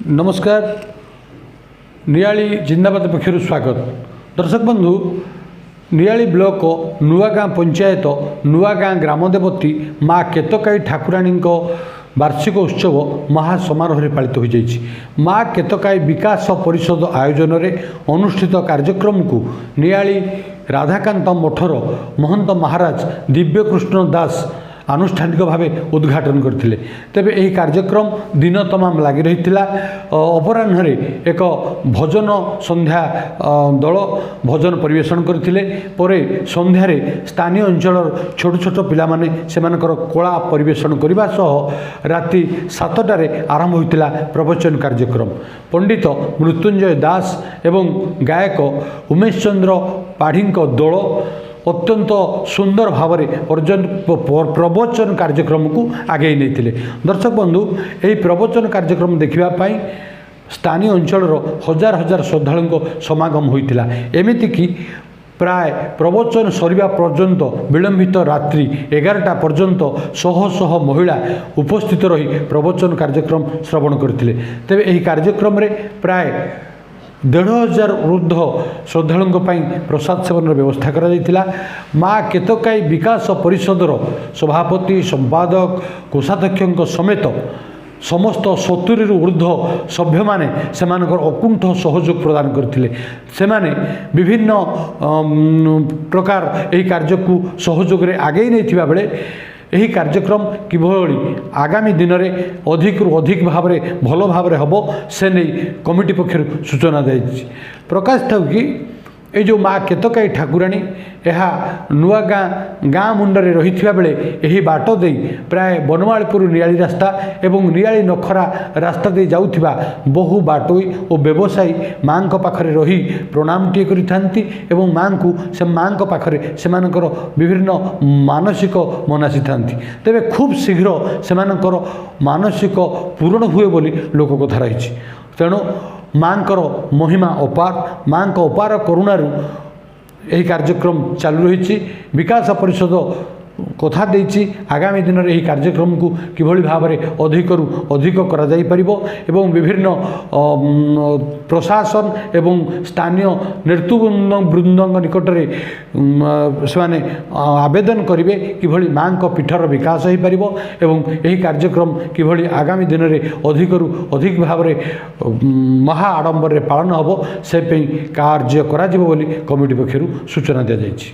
नमस्कार नियाली जिंदाबाद पक्षर स्वागत। दर्शक बंधु नियाली ब्लॉक नुआगाँ पंचायत नुआगाँ ग्रामदेवती माँ केतकाई ठाकुराणी वार्षिक उत्सव महासमारोह पालित हो जाइए। माँ केतकाई विकास परिषद आयोजन में अनुष्ठित कार्यक्रम को नियाली राधाकांत मठर महंत महाराज दिव्यकृष्ण दास आनुष्ठानिक भाव उद्घाटन करते। तेबे यही कार्यक्रम दिन तमाम लगी रही अपराह्न एक भजन संध्या दल भजन परिवेशन करते। संध्यार स्थानीय अंचल छोट छोट पिला माने सेमानकर कला परिवेशन करने सह राति 7टार आरंभ होता प्रवचन कार्यक्रम। पंडित मृत्युंजय दास एवं गायक उमेश चंद्र पाढ़ी दल अत्यंत सुंदर भाव प्रवचन कार्यक्रम को आगे नहीं। दर्शक बंधु यही प्रवचन कार्यक्रम देखापी स्थानीय अंचल हजार हजार श्रद्धालु समागम होता। एमतीक प्राय प्रवचन सरिबा पर्यंत विलंबित रात्रि 11टा पर्यंत शह शह महिला उपस्थित रही प्रवचन कार्यक्रम श्रवण करते। तेबे यही कार्यक्रम रे प्राय 1500 वृद्ध श्रद्धालुओं प्रसाद सेवन व्यवस्था करा। माँ केतकाई विकास परिषदर सभापति संपादक कोषाध्यक्ष समेत समस्त 70 ऊर्ध्व सभ्य माने सेमानकर अकुंठ सहयोग प्रदान करथिले। सेमाने विभिन्न प्रकार यही कार्य को सहयोग रे आगे नहीं थिबा बेले यही कार्यक्रम किभली आगामी दिन में अधिक रु अधिक भाव में भल भाव में हम से नहीं कमिटी पक्षर सूचना दी प्रकाश था कि ये जो माँ केतकाई ठाकुराणी यह नुआगाँ गाँ मुंडे रही बेले यही बाट दे प्राय बनवालपुर नियाली रास्ता एवं नियाली नखरा रास्ता दे जाउथिबा बहु बाटोई और व्यवसायी माँ पाखरे रही प्रणाम टे करिथांती एवं माँ को से माँ पाखरे सेमानकर विभिन्न मानसिक मनासी थांती। तेबे खूब शीघ्र सेमानकर मानसिक पूरण हुए बोली लोक कथा रही। तेणु माँ महिमा अपार माँ अपार करुणारू यही कार्यक्रम चालू रही। विकास परिषद कथा देछि आगामी दिन में यही कार्यक्रम को किभली भाव में अधिकरू अधिक करा जाई परिबो एवं विभिन्न प्रशासन एवं स्थानीय नेतृवृंद निकट में से आवेदन करेंगे किभली माँ पीठर विकास हो पारिबो एवं यही कार्यक्रम किभली आगामी दिन में अधिकरू अधिक भाव में महा आडंबर पालन हम से कार्य करा जिवो बोली कमिटी पक्षरु सूचना दी जाइछि।